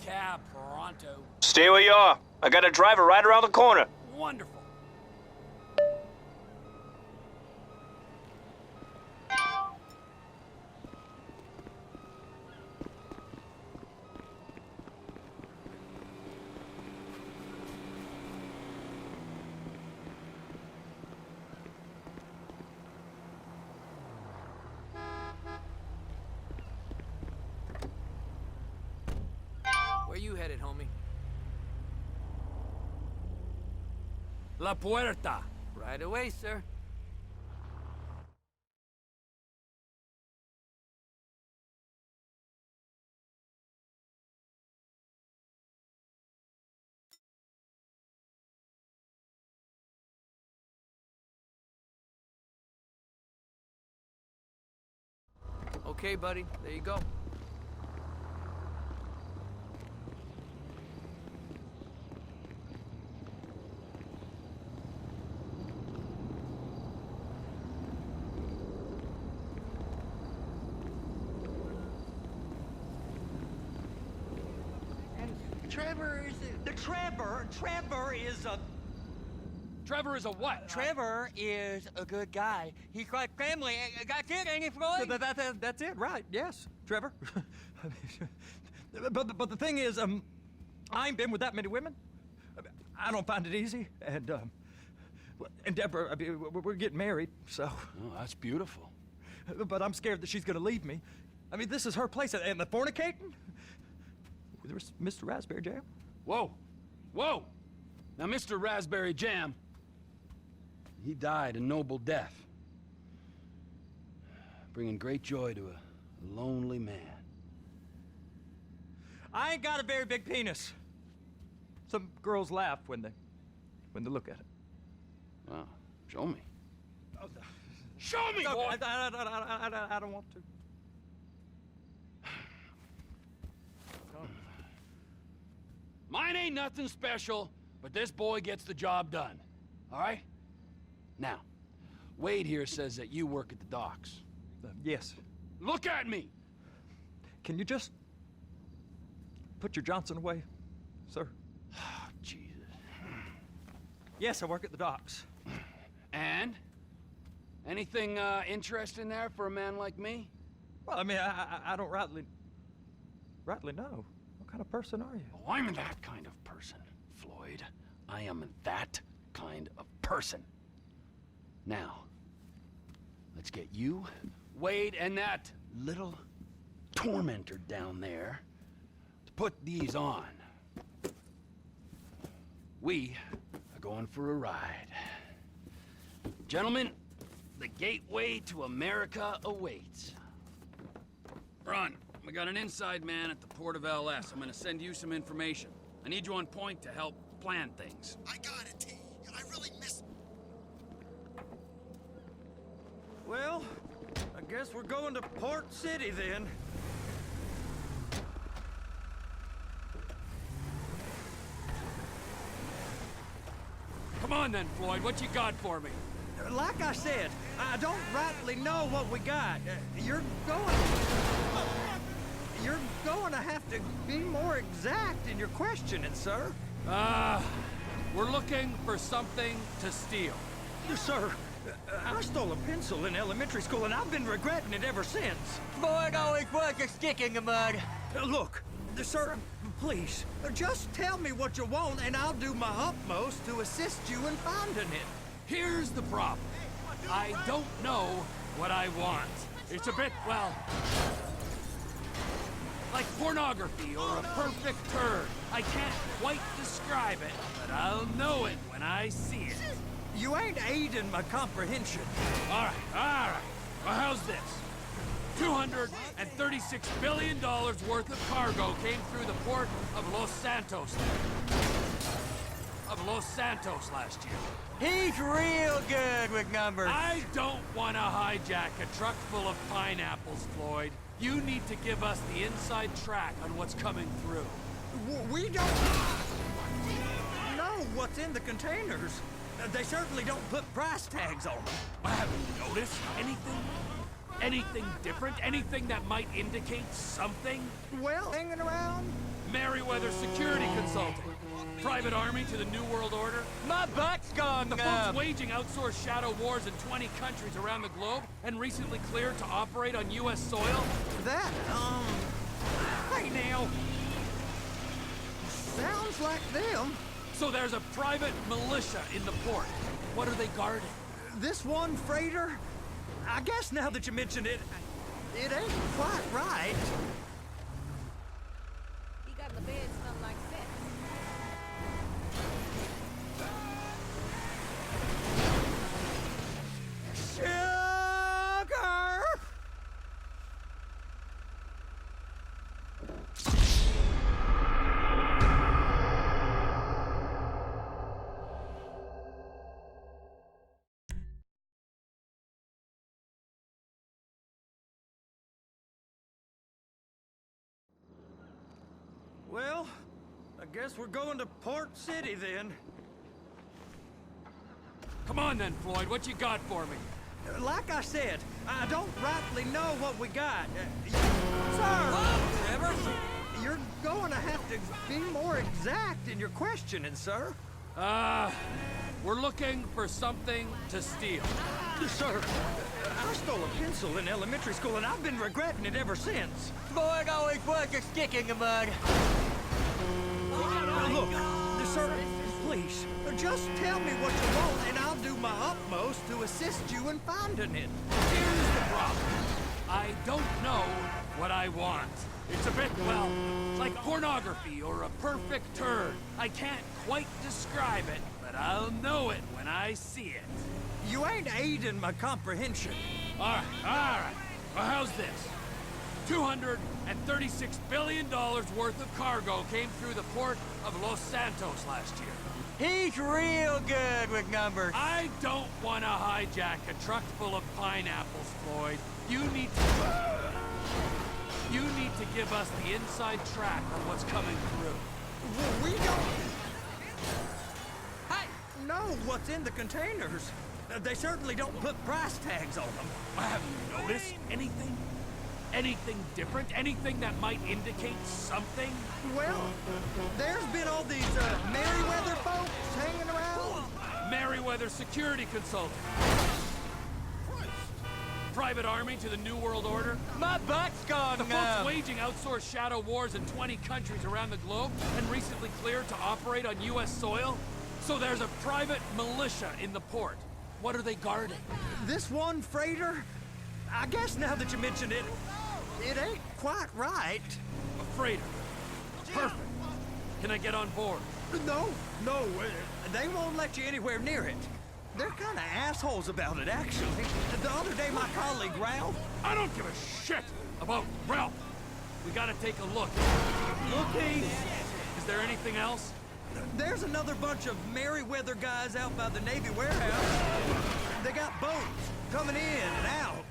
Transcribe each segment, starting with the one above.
cab pronto. Stay where you are. I got a driver right around the corner. Wonderful. Where you headed, homie? La Puerta. Right away, sir. Okay, buddy. There you go. Trevor is a... Trevor is a what? Trevor is a good guy. He's like family. That's it, ain't it, Floyd? That's it, right? Yes, Trevor. but the thing is, I ain't been with that many women. I don't find it easy, and Deborah, I mean, we're getting married, so. Oh, that's beautiful. But I'm scared that she's gonna leave me. I mean, this is her place, and the fornicating. There's Mr. Raspberry Jam. Whoa, whoa! Now, Mr. Raspberry Jam, he died a noble death, bringing great joy to a lonely man. I ain't got a very big penis. Some girls laugh when they look at it. Wow, show me. Oh, Show me, no, boy! I don't want to. Mine ain't nothing special, but this boy gets the job done. All right? Now, Wade here says that you work at the docks. Yes. Look at me! Can you just put your Johnson away, sir? Oh, Jesus. Yes, I work at the docks. And? Anything interesting there for a man like me? Well, I mean, I don't rightly know. What kind of person are you? Oh, I'm that kind of person, Floyd. I am that kind of person. Now, let's get you, Wade, and that little tormentor down there to put these on. We are going for a ride. Gentlemen, the gateway to America awaits. Ron, we got an inside man at the port of LS. I'm gonna send you some information. I need you on point to help plan things. I got it, T. I really miss... Well, I guess we're going to Port City then. Come on then, Floyd, what you got for me? Like I said, I don't rightly know what we got. You're going to have to be more exact in your questioning, sir. We're looking for something to steal. Sir, I stole a pencil in elementary school, and I've been regretting it ever since. Floyd always was a stick in the mud. Look, sir, please, just tell me what you want, and I'll do my utmost to assist you in finding it. Here's the problem. I don't know what I want. It's a bit, well, like pornography or a perfect turd. I can't quite describe it, but I'll know it when I see it. You ain't aiding my comprehension. All right. Well, how's this? $236 billion worth of cargo came through the port of Los Santos last year. He's real good with numbers. I don't want to hijack a truck full of pineapples, Floyd. You need to give us the inside track on what's coming through. We don't know what's in the containers. They certainly don't put price tags on them. I haven't noticed anything. Anything different? Anything that might indicate something? Well, hanging around, Merryweather Security Consulting. Private Army to the New World Order. My butt's gone The numb. folks waging outsourced shadow wars in 20 countries around the globe and recently cleared to operate on U.S. soil. That, Hey now! sounds like them. So there's a private militia in the port. What are they guarding? This one freighter, I guess now that you mention it, it ain't quite right. He got the bed smell like sex. Sugar! Well, I guess we're going to Port City then. Come on then, Floyd, what you got for me? Like I said, I don't rightly know what we got. Sir! Oh, Trevor! You're going to have to be more exact in your questioning, sir. We're looking for something to steal. Sir, I stole a pencil in elementary school, and I've been regretting it ever since. Floyd always was a stick in the mud. Look, sir, please, just tell me what you want, and I'll do my utmost to assist you in finding it. Here's the problem. I don't know what I want. It's a bit, well, like pornography or a perfect turd. I can't quite describe it, but I'll know it when I see it. You ain't aiding my comprehension. All right. Well, how's this? $236 billion worth of cargo came through the port of Los Santos last year. He's real good with numbers. I don't want to hijack a truck full of pineapples, Floyd. You need to give us the inside track on what's coming through. Well, we don't know what's in the containers. They certainly don't put price tags on them. Have you noticed anything? Anything different? Anything that might indicate something? Well, there's been all these Merryweather folks hanging around. Merryweather Security Consulting. Private Army to the New World Order. My butt's gone The folks numb. waging outsourced shadow wars in 20 countries around the globe and recently cleared to operate on U.S. soil. So there's a private militia in the port. What are they guarding? This one freighter, I guess now that you mention it, it ain't quite right. A freighter. Perfect. Can I get on board? No, they won't let you anywhere near it. They're kind of assholes about it, actually. The other day, my colleague, Ralph... I don't give a shit about Ralph. We gotta take a look. Looking. Is there anything else? There's another bunch of Merryweather guys out by the Navy warehouse. They got boats coming in and out.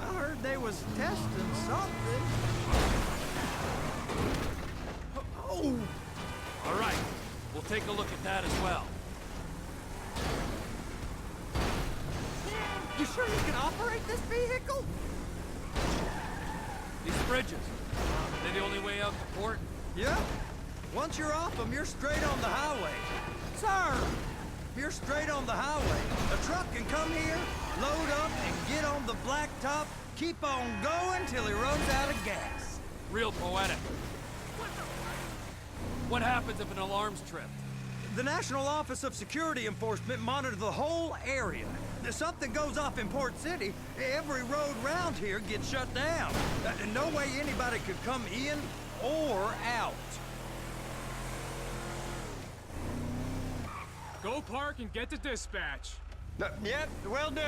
I heard they was testing something. Oh! All right. We'll take a look at that as well. You sure you can operate this vehicle? These bridges. They're the only way out the port? Yeah. Once you're off them, you're straight on the highway. Sir! You're straight on the highway. A truck can come here, load up, and get on the blacktop, keep on going till he runs out of gas. Real poetic. What happens if an alarm's tripped? The National Office of Security Enforcement monitor the whole area. If something goes off in Port City, every road round here gets shut down. No way anybody could come in or out. Go park and get the dispatch. Yep, will do.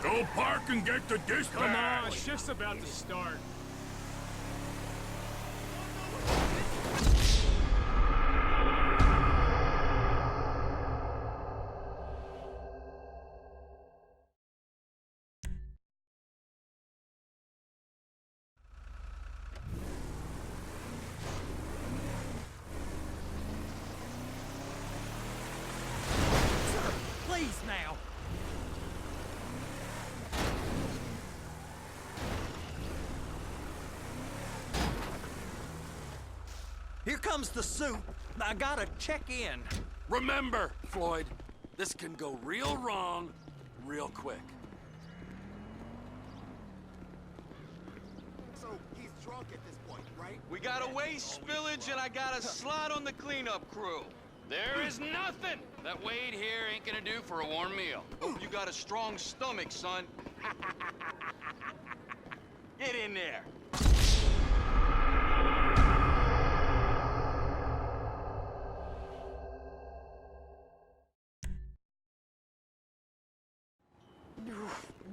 Go park and get the dispatch! Come on, shift's about to start. Please now. Here comes the suit. I gotta check in. Remember, Floyd, this can go real wrong real quick. So he's drunk at this point, right? We got a waste spillage and I got a slot on the cleanup crew. There is nothing that Wade here ain't gonna do for a warm meal. Hope you got a strong stomach, son. Get in there.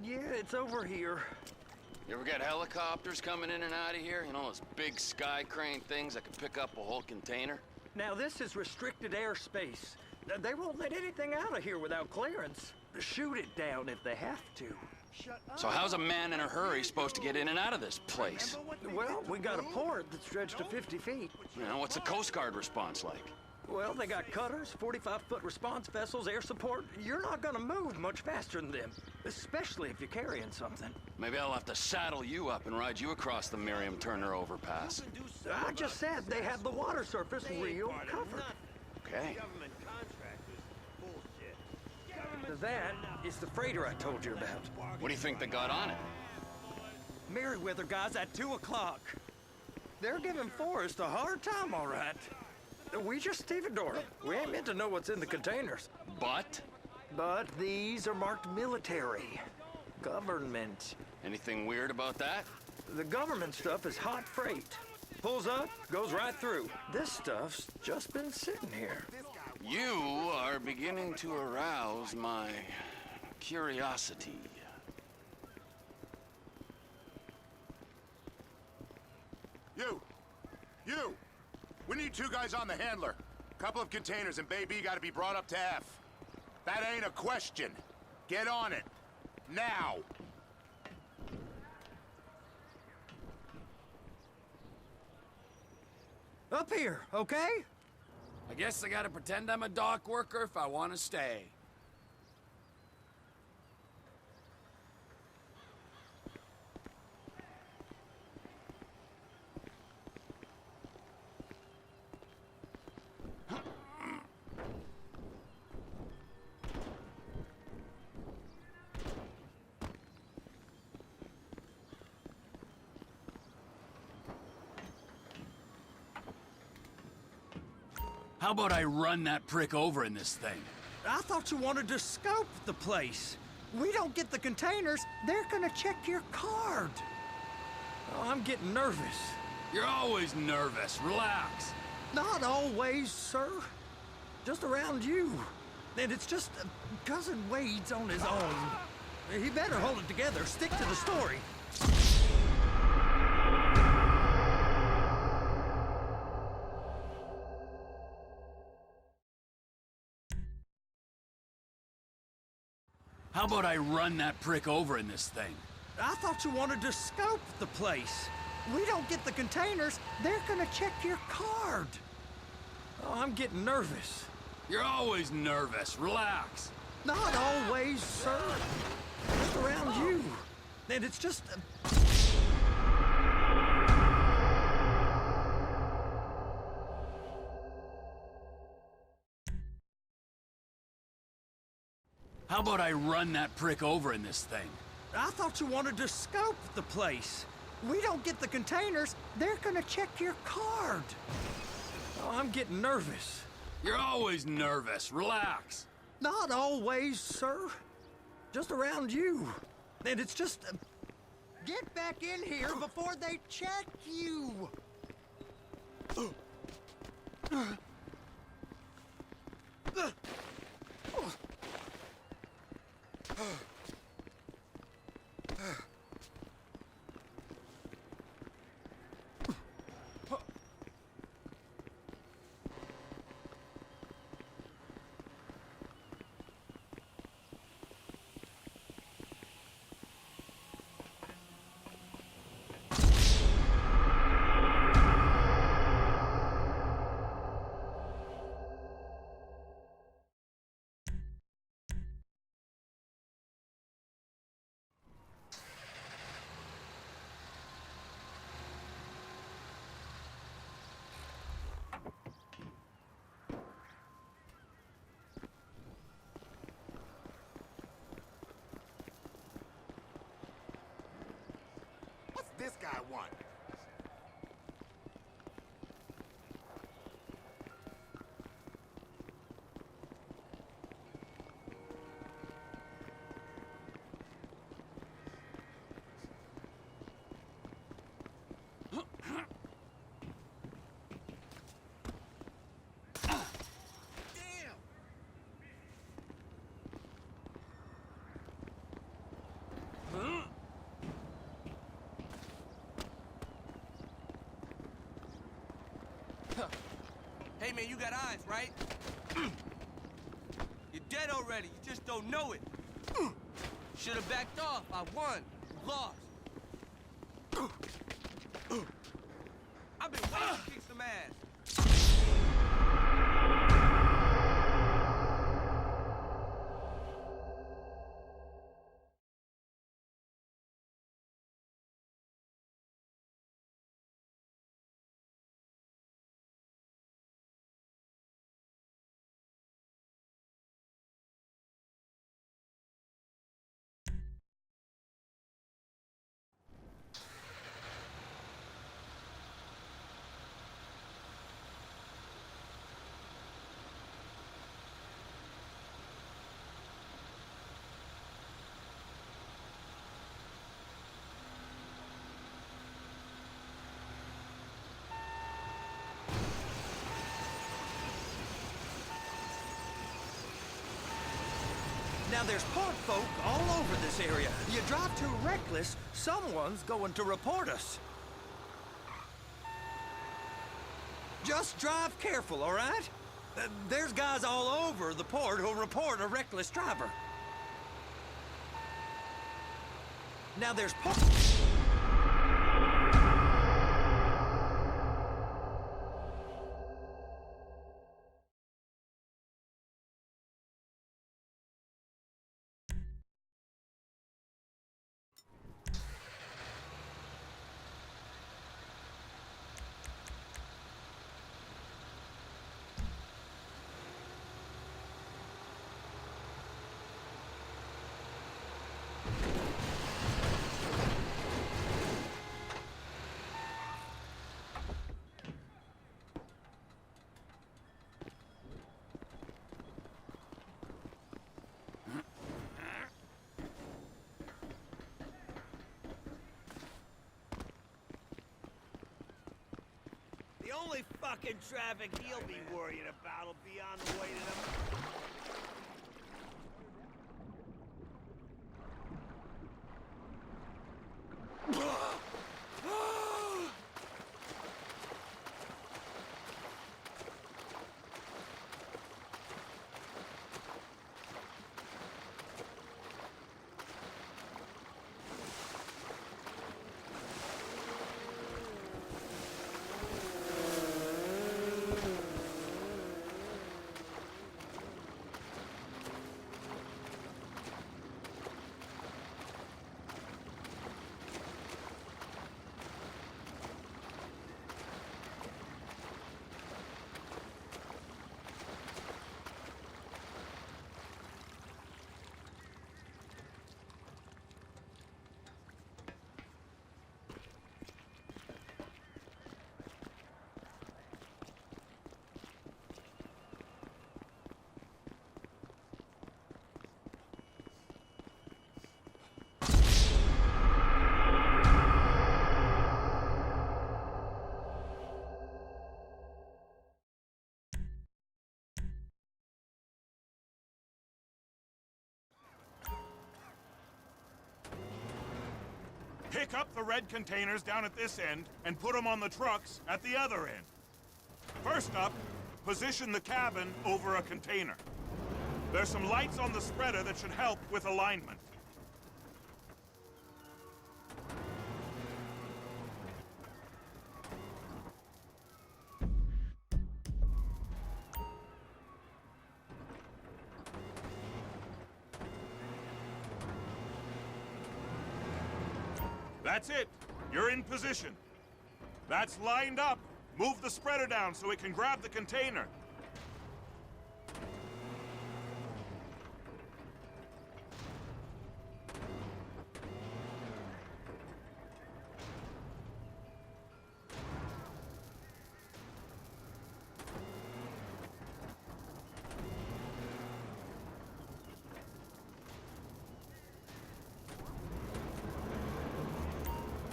Yeah, it's over here. You ever got helicopters coming in and out of here? You know, those big sky crane things that can pick up a whole container? Now, this is restricted airspace. They won't let anything out of here without clearance. Shoot it down if they have to. So how's a man in a hurry supposed to get in and out of this place? Well, we got a port that stretched to 50 feet. You know, what's the Coast Guard response like? Well, they got cutters, 45-foot response vessels, air support. You're not gonna move much faster than them, especially if you're carrying something. Maybe I'll have to saddle you up and ride you across the Miriam Turner overpass. I just said they had the water surface real covered. Okay. That is the freighter I told you about. What do you think they got on it? Merriweather guys at 2 o'clock. They're giving Forrest a hard time, all right. We just stevedore them. We ain't meant to know what's in the containers. But? But these are marked military. Government. Anything weird about that? The government stuff is hot freight. Pulls up, goes right through. This stuff's just been sitting here. You are beginning to arouse my curiosity. You! We need 2 guys on the handler. Couple of containers and Baby gotta be brought up to F. That ain't a question. Get on it. Now! Up here, okay? I guess I gotta pretend I'm a dock worker if I want to stay. How about I run that prick over in this thing? I thought you wanted to scope the place. We don't get the containers, they're gonna check your card. Oh, I'm getting nervous. You're always nervous. Relax. Not always, sir. Just around you. And it's just Cousin Wade's on his own. He better hold it together, stick to the story. How about I run that prick over in this thing? I thought you wanted to scope the place. We don't get the containers, they're gonna check your card. Oh, I'm getting nervous. You're always nervous. Relax. Not always, sir. Just around you. And it's just How about I run that prick over in this thing? I thought you wanted to scope the place. We don't get the containers, they're gonna check your card. Oh, I'm getting nervous. You're always nervous. Relax. Not always, sir. Just around you. And it's just get back in here before they check you. guy want? Hey man, you got eyes, right? You're dead already, you just don't know it. Should have backed off. I won. You lost. I've been waiting to kick some ass. Now there's park folk all over this area. You drive too reckless, someone's going to report us. Just drive careful, all right? There's guys all over the port who'll report a reckless driver. Now there's park... The only fucking traffic he'll be worrying about will be on the way to the... Pick up the red containers down at this end and put them on the trucks at the other end. First up, position the cabin over a container. There's some lights on the spreader that should help with alignment. That's it. You're in position. That's lined up. Move the spreader down so it can grab the container.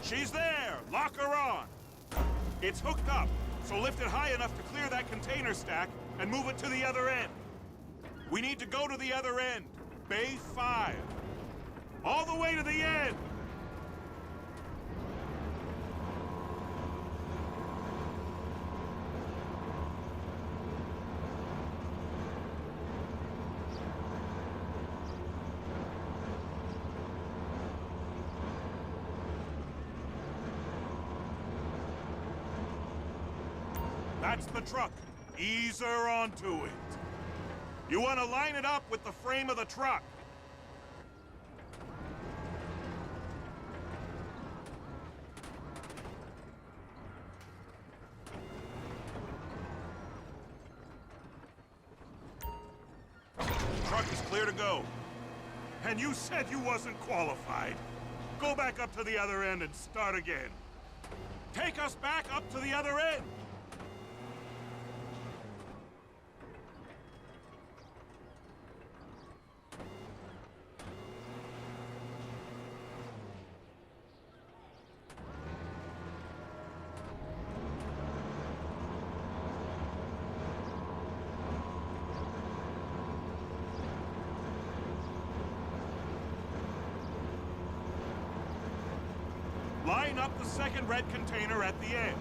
She's there! Lock her on! It's hooked up, so lift it high enough to clear that container stack and move it to the other end. We need to go to the other end. Bay 5. All the way to the end! That's the truck. Ease her onto it. You want to line it up with the frame of the truck. Truck is clear to go. And you said you wasn't qualified. Go back up to the other end and start again. Take us back up to the other end. Line up the second red container at the end.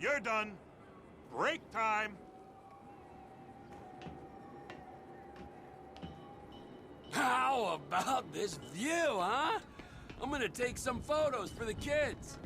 You're done. Break time. How about this view, huh? I'm gonna take some photos for the kids.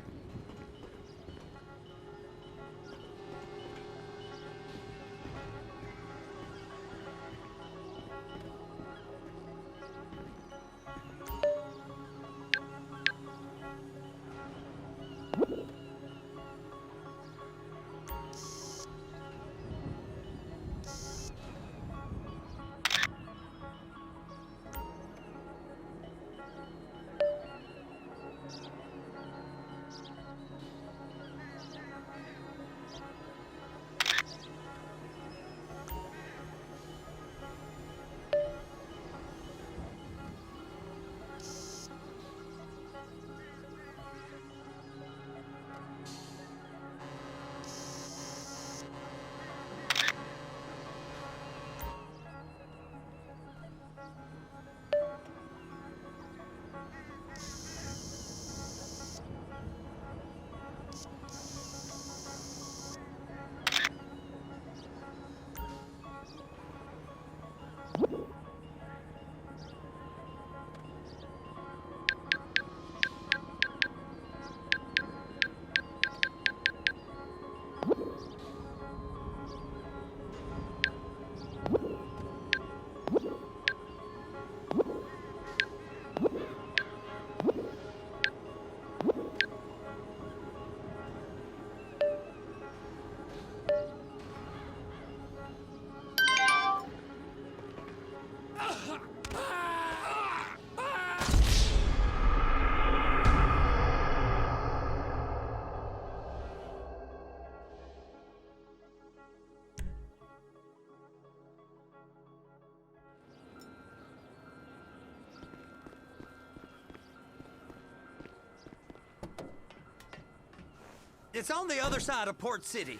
It's on the other side of Port City.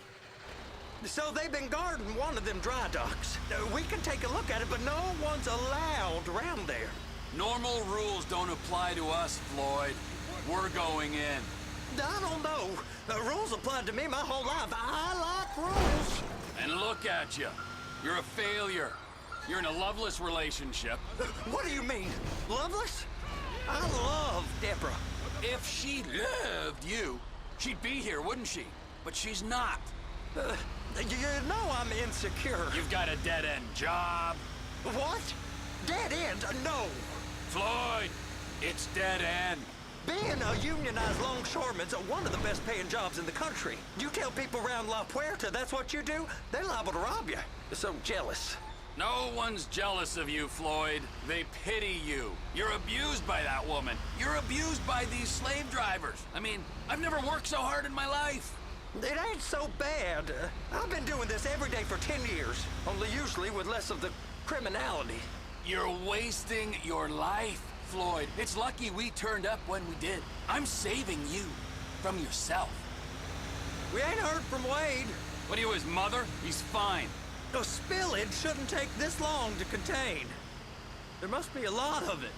So they've been guarding one of them dry docks. We can take a look at it, but no one's allowed around there. Normal rules don't apply to us, Floyd. We're going in. I don't know. The rules applied to me my whole life. I like rules. And look at you. You're a failure. You're in a loveless relationship. What do you mean? Loveless? I love Deborah. If she loved you, she'd be here, wouldn't she? But she's not. You know I'm insecure. You've got a dead-end job. What? Dead end? No. Floyd, it's dead end. Being a unionized longshoreman's one of the best paying jobs in the country. You tell people around La Puerta that's what you do, they're liable to rob you. They're so jealous. No one's jealous of you, Floyd. They pity you. You're abused by that woman. You're abused by these slave drivers. I mean, I've never worked so hard in my life. It ain't so bad. I've been doing this every day for 10 years, only usually with less of the criminality. You're wasting your life, Floyd. It's lucky we turned up when we did. I'm saving you from yourself. We ain't heard from Wade. What are you, his mother? He's fine. A spillage shouldn't take this long to contain. There must be a lot of it.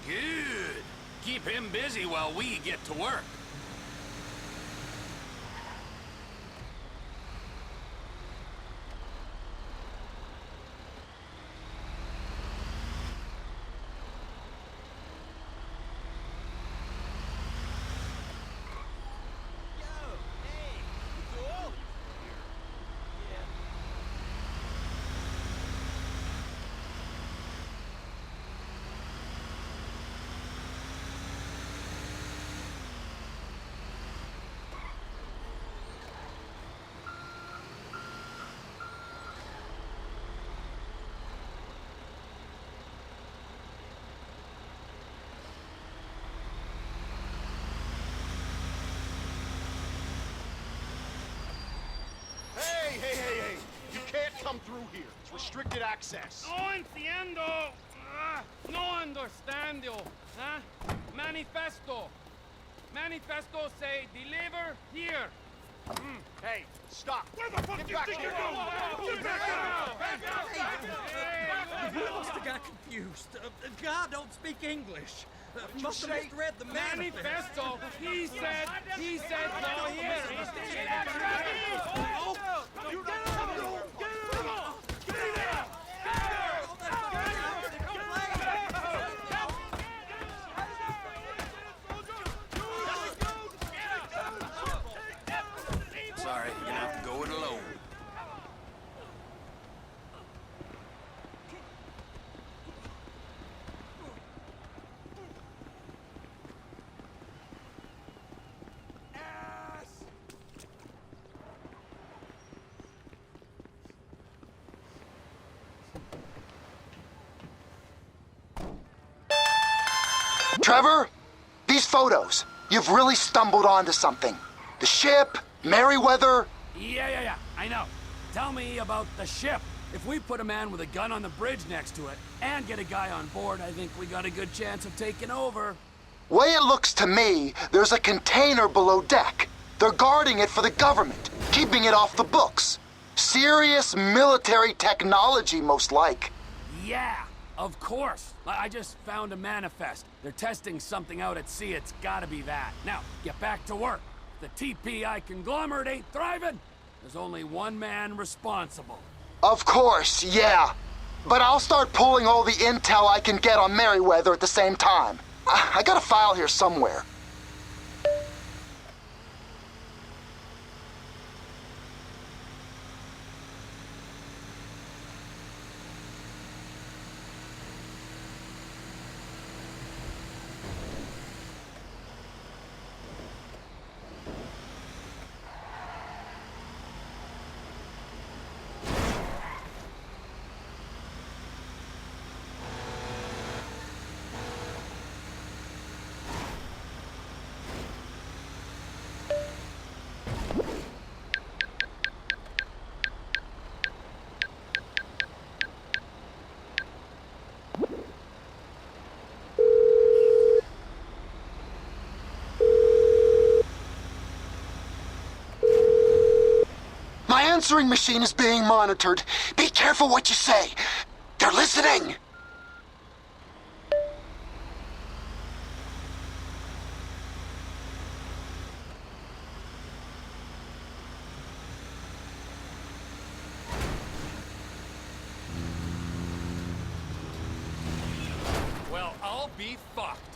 Good. Keep him busy while we get to work. Hey! You can't come through here. It's restricted access. No entiendo. No understando. Huh? Manifesto. Manifesto say deliver here. Hey, stop. Where the fuck Get you back think here. you're going? Get back out! You must have got confused. God don't speak English. Must have say? misread the manifesto. Manifesto. He said no here. sorry. You're gonna have to go it alone. Trevor, these photos, you've really stumbled onto something. The ship, Merryweather. Yeah, I know. Tell me about the ship. If we put a man with a gun on the bridge next to it and get a guy on board, I think we got a good chance of taking over. Way it looks to me, there's a container below deck. They're guarding it for the government, keeping it off the books. Serious military technology, most like. Yeah, of course. I just found a manifest. They're testing something out at sea. It's gotta be that. Now, get back to work. The TPI conglomerate ain't thriving. There's only one man responsible. Of course, yeah. But I'll start pulling all the intel I can get on Merryweather at the same time. I got a file here somewhere. My answering machine is being monitored. Be careful what you say. They're listening. Well, I'll be fucked.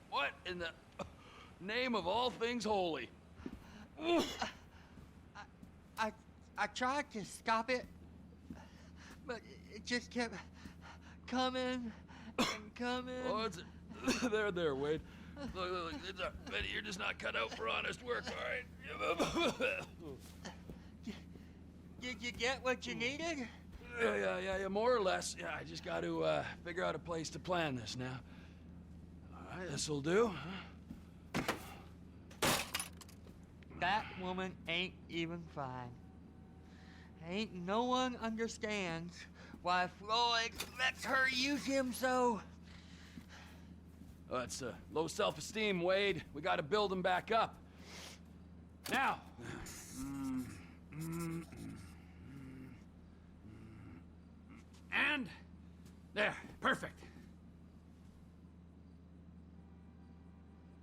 What in the name of all things holy? I tried to stop it, but it just kept coming and coming. Oh, it's there, Wade. Look, Betty, you're just not cut out for honest work, all right? Did you get what you needed? Yeah, more or less. Yeah, I just got to figure out a place to plan this now. All right, this'll do. That woman ain't even fine. Ain't no one understands why Floyd lets her use him so. Oh, it's low self-esteem, Wade. We got to build him back up. Now. And there, perfect.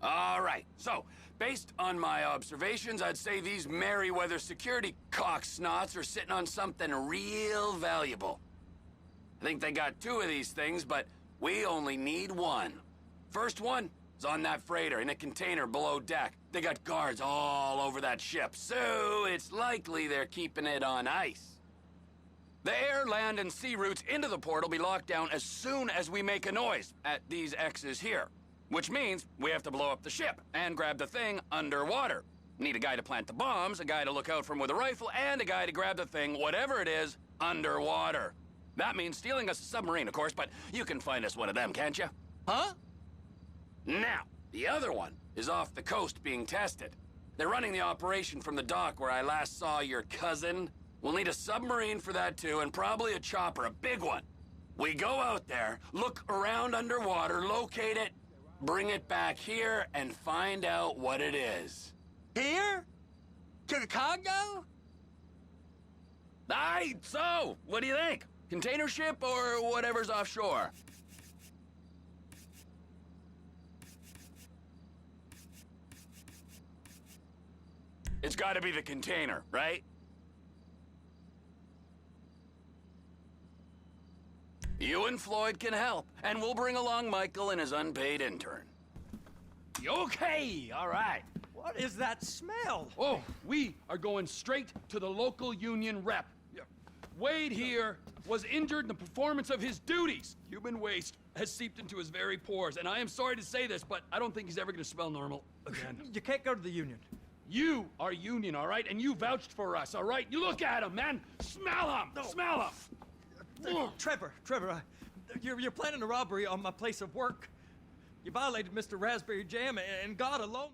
All right, so based on my observations, I'd say these Merryweather security cocksnots are sitting on something real valuable. I think they got 2 of these things, but we only need 1. First one is on that freighter in a container below deck. They got guards all over that ship, so it's likely they're keeping it on ice. The air, land, and sea routes into the port will be locked down as soon as we make a noise at these X's here. Which means we have to blow up the ship and grab the thing underwater. Need a guy to plant the bombs, a guy to look out for 'em with a rifle, and a guy to grab the thing, whatever it is, underwater. That means stealing us a submarine, of course, but you can find us one of them, can't you? Huh? Now, the other one is off the coast being tested. They're running the operation from the dock where I last saw your cousin. We'll need a submarine for that too, and probably a chopper, a big one. We go out there, look around underwater, locate it, bring it back here, and find out what it is. Here? To the Congo? Aye, so, what do you think? Container ship or whatever's offshore? It's gotta be the container, right? You and Floyd can help, and we'll bring along Michael and his unpaid intern. Okay, all right. What is that smell? Oh, we are going straight to the local union rep. Wade here was injured in the performance of his duties. Human waste has seeped into his very pores, and I am sorry to say this, but I don't think he's ever gonna smell normal again. You can't go to the union. You are union, all right? And you vouched for us, all right? You look at him, man. Smell him. No. Smell him. Trevor, you're planning a robbery on my place of work. You violated Mr. Raspberry Jam, and God alone...